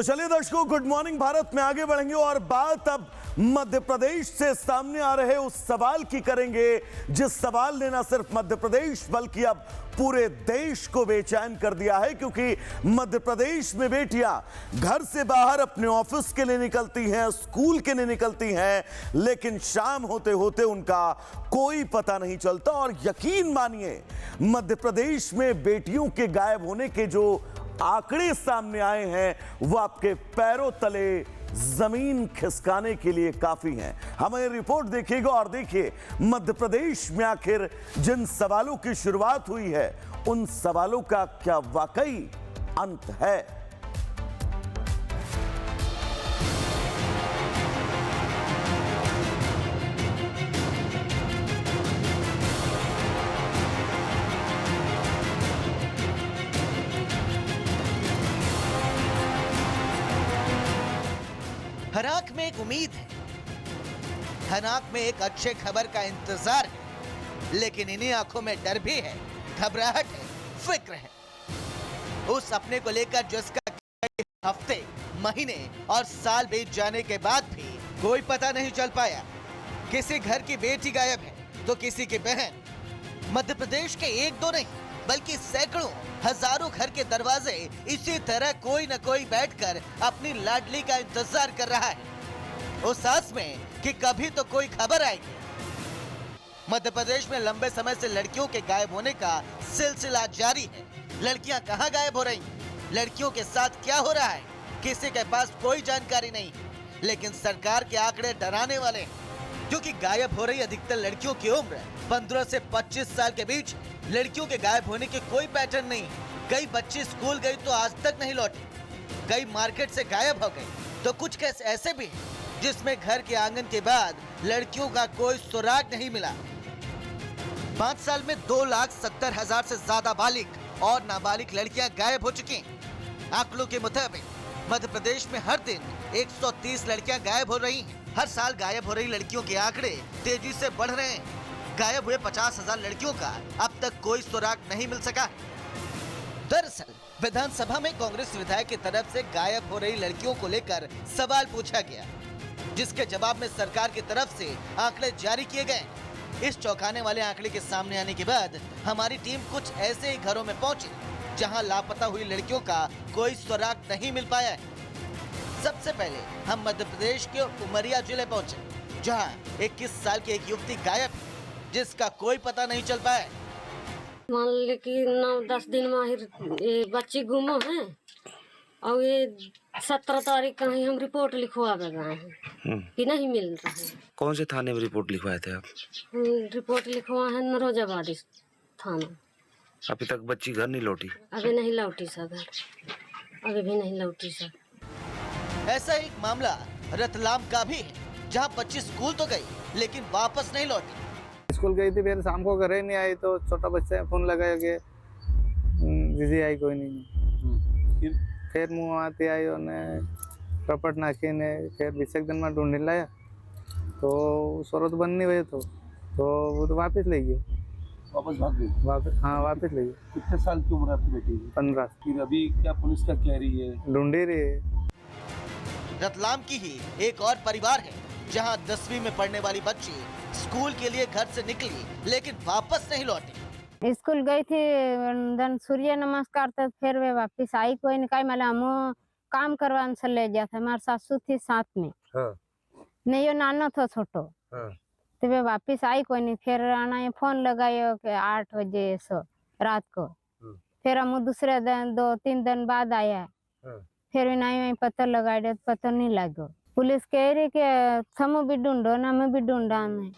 तो चलिए दर्शकों, गुड मॉर्निंग भारत में आगे बढ़ेंगे और बात अब मध्य प्रदेश से सामने आ रहे उस सवाल की करेंगे जिस सवाल ने न सिर्फ मध्य प्रदेश बल्कि अब पूरे देश को बेचैन कर दिया है। क्योंकि मध्य प्रदेश में बेटियां घर से बाहर अपने ऑफिस के लिए निकलती हैं, स्कूल के लिए निकलती हैं, लेकिन शाम होते होते उनका कोई पता नहीं चलता। और यकीन मानिए, मध्य प्रदेश में बेटियों के गायब होने के जो आंकड़े सामने आए हैं वो आपके पैरों तले जमीन खिसकाने के लिए काफी हैं। हमें रिपोर्ट देखिएगा और देखिए मध्य प्रदेश में आखिर जिन सवालों की शुरुआत हुई है उन सवालों का क्या वाकई अंत है। हर आंख में एक उम्मीद है, हर आंख में एक अच्छे खबर का इंतजार है, लेकिन इन्हीं आंखों में डर भी है, घबराहट है, फिक्र है। उस सपने को लेकर जिसका कई हफ्ते, महीने और साल बीत जाने के बाद भी कोई पता नहीं चल पाया। किसी घर की बेटी गायब है तो किसी की बहन। मध्य प्रदेश के एक दो नहीं बल्कि सैकड़ों हजारों घर के दरवाजे इसी तरह कोई न कोई बैठकर अपनी लाडली का इंतजार कर रहा है, उस आस में कि कभी तो कोई खबर आएगी। मध्य प्रदेश में लंबे समय से लड़कियों के गायब होने का सिलसिला जारी है। लड़कियां कहां गायब हो रही, लड़कियों के साथ क्या हो रहा है, किसी के पास कोई जानकारी नहीं। लेकिन सरकार के आंकड़े डराने वाले हैं, क्योंकि गायब हो रही अधिकतर लड़कियों की उम्र 15 से 25 साल के बीच। लड़कियों के गायब होने के कोई पैटर्न नहीं। कई बच्ची स्कूल गई तो आज तक नहीं लौटी, कई मार्केट से गायब हो गई, तो कुछ केस ऐसे भी हैं जिसमें घर के आंगन के बाद लड़कियों का कोई सुराग नहीं मिला। 5 साल में 2,70,000 से ज्यादा बालिग और नाबालिग लड़कियां गायब हो चुकी हैं। आंकड़ों के मुताबिक मध्य प्रदेश में हर दिन 130 लड़कियां गायब हो रही हैं। हर साल गायब हो रही लड़कियों के आंकड़े तेजी से बढ़ रहे हैं। गायब हुए 50,000 लड़कियों का अब तक कोई सुराग नहीं मिल सका। दरअसल विधानसभा में कांग्रेस विधायक की तरफ से गायब हो रही लड़कियों को लेकर सवाल पूछा गया, जिसके जवाब में सरकार की तरफ से आंकड़े जारी किए गए। इस चौंकाने वाले आंकड़े के सामने आने के बाद हमारी टीम कुछ ऐसे ही घरों में पहुंची जहां लापता हुई लड़कियों का कोई सुराग नहीं मिल पाया है। सबसे पहले हम मध्य प्रदेश के उमरिया जिले पहुंचे, जहां 21 साल की एक युवती गायब है, जिसका कोई पता नहीं चल पाया। मान ली कि 9-10 दिन में ये बच्ची गुम है और ये 17 तारीख का ही हम रिपोर्ट लिखवा गए हैं कि नहीं मिल रहा है। कौन से थाने में रिपोर्ट लिखवाए थे आप? रिपोर्ट लिखवा है नरोजाबादी थाना। अभी तक बच्ची घर नहीं लौटी? अभी नहीं लौटी सर, अभी भी नहीं लौटी सर। ऐसा एक मामला रतलाम का भी है, जहां बच्ची स्कूल तो गई लेकिन वापस नहीं लौटी। स्कूल गई थी, फिर शाम को घर ही नहीं आई तो छोटा बच्चा फोन लगाया कि दीदी आई कोई नहीं। फिर मुँह आती आई उन्हें कपट नाखी ने फिर 20 दिन में ढूंढने लाया तो सूरत बंद नहीं हुई तो वो तो वापस ले गई। वापस भाग गई? हाँ वापस ले गई। कितने साल की उम्र है आपकी बेटी की? 15। फिर अभी क्या पुलिस क्या कह रही है? ढूंढ रही है। रतलाम की ही एक और परिवार है, जहां 10वीं में पढ़ने वाली बच्ची स्कूल के लिए घर से निकली लेकिन वापस नहीं लौटी। स्कूल गई थी, धन सूर्य नमस्कार तो फिर वे वापस आई कोई नहीं। कहीं मतलब हम काम करवाने से ले गया था, हमारे सासू थी साथ में। हाँ। नहीं यो नानो था छोटो। हाँ। तो वे वापस आई कोई नहीं। फिर आना फोन लगायो कि 8 बजे सो रात को। फिर हम दूसरे दिन 2-3 दिन बाद आया। फिर नहीं पता लगाया, पता नहीं लगो। पुलिस कह रही कि समूह भी ढूंढो ना, मैं भी ढूंढा नहीं।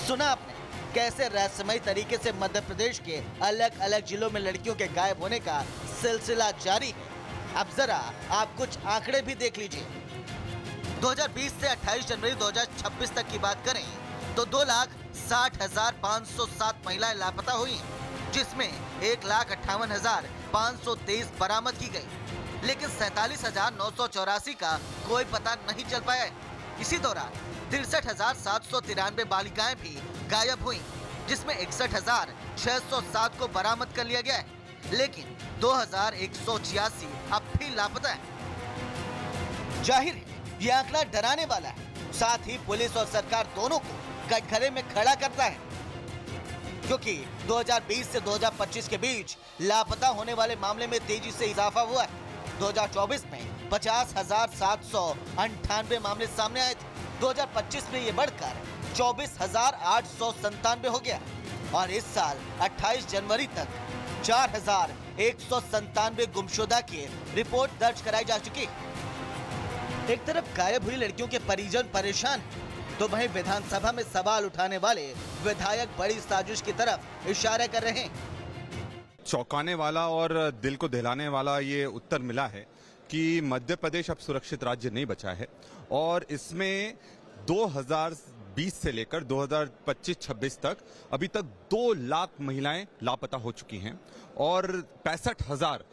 सुना आपने कैसे रहस्यमय तरीके से मध्य प्रदेश के अलग अलग जिलों में लड़कियों के गायब होने का सिलसिला जारी है। अब जरा आप कुछ आंकड़े भी देख लीजिए। 2020 से 28 जनवरी 2026 तक की बात करें तो 2,60,507 महिलाएं लापता हुई, जिसमें 1,58,523 बरामद की गई, लेकिन 47,984 का कोई पता नहीं चल पाया है। इसी दौरान 63,793 बालिकाएं भी गायब हुई, जिसमें 61,607 को बरामद कर लिया गया है, लेकिन 2,186 अब भी लापता है। जाहिर है ये आंकड़ा डराने वाला है, साथ ही पुलिस और सरकार दोनों को कटघरे में खड़ा करता है, क्योंकि 2020 से 2025 के बीच लापता होने वाले मामले में तेजी से इजाफा हुआ है। 2024 में 50,798 मामले सामने आए थे, 2025 में ये बढ़कर 24,897 हो गया और इस साल 28 जनवरी तक 4,197 गुमशुदा की रिपोर्ट दर्ज कराई जा चुकी है। एक तरफ गायब हुई लड़कियों के परिजन परेशान हैं, तो वहीं विधानसभा में सवाल उठाने वाले विधायक बड़ी साजिश की तरफ इशारा कर रहे हैं। चौंकाने वाला और दिल को दहलाने वाला ये उत्तर मिला है कि मध्य प्रदेश अब सुरक्षित राज्य नहीं बचा है और इसमें 2020 से लेकर 2025-26 तक अभी तक 2 लाख महिलाएं लापता हो चुकी हैं और 65,000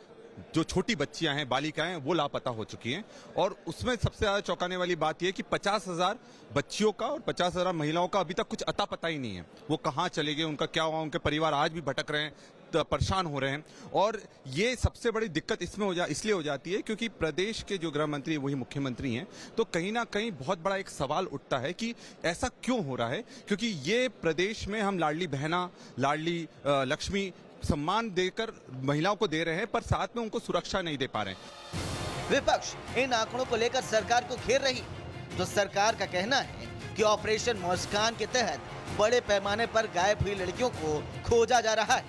जो छोटी बच्चियां हैं, बालिकाएं, वो लापता हो चुकी हैं। और उसमें सबसे ज्यादा चौंकाने वाली बात यह है कि 50,000 बच्चियों का और 50,000 महिलाओं का अभी तक कुछ अता पता ही नहीं है, वो कहां चले गए, उनका क्या हुआ, उनके परिवार आज भी भटक रहे हैं, परेशान हो रहे हैं। और ये सबसे बड़ी दिक्कत इसमें इसलिए हो जाती है क्योंकि प्रदेश के जो गृह मंत्री वही मुख्यमंत्री हैं, तो कहीं ना कहीं बहुत बड़ा एक सवाल उठता है कि ऐसा क्यों हो रहा है, क्योंकि ये प्रदेश में हम लाडली बहना, लाडली लक्ष्मी सम्मान देकर महिलाओं को दे रहे हैं, पर साथ में उनको सुरक्षा नहीं दे पा रहे हैं। विपक्ष इन आंकड़ों को लेकर सरकार को घेर रही, तो सरकार का कहना है कि ऑपरेशन मुस्कान के तहत बड़े पैमाने पर गायब हुई लड़कियों को खोजा जा रहा है।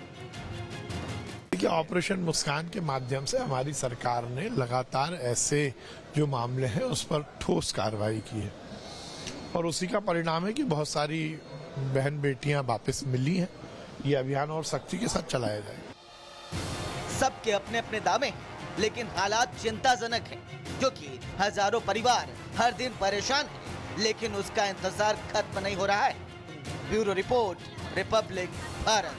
देखिए, ऑपरेशन मुस्कान के माध्यम से हमारी सरकार ने लगातार ऐसे जो मामले हैं उस पर ठोस कार्रवाई की है और उसी का परिणाम है कि बहुत सारी बहन बेटियां वापस मिली हैं। ये अभियान और सख्ती के साथ चलाया जाएगा। सबके अपने अपने दावे हैं, लेकिन हालात चिंताजनक हैं, क्योंकि हजारों परिवार हर दिन परेशान हैं, लेकिन उसका इंतजार खत्म नहीं हो रहा है। Bureau report, Republic Bharat.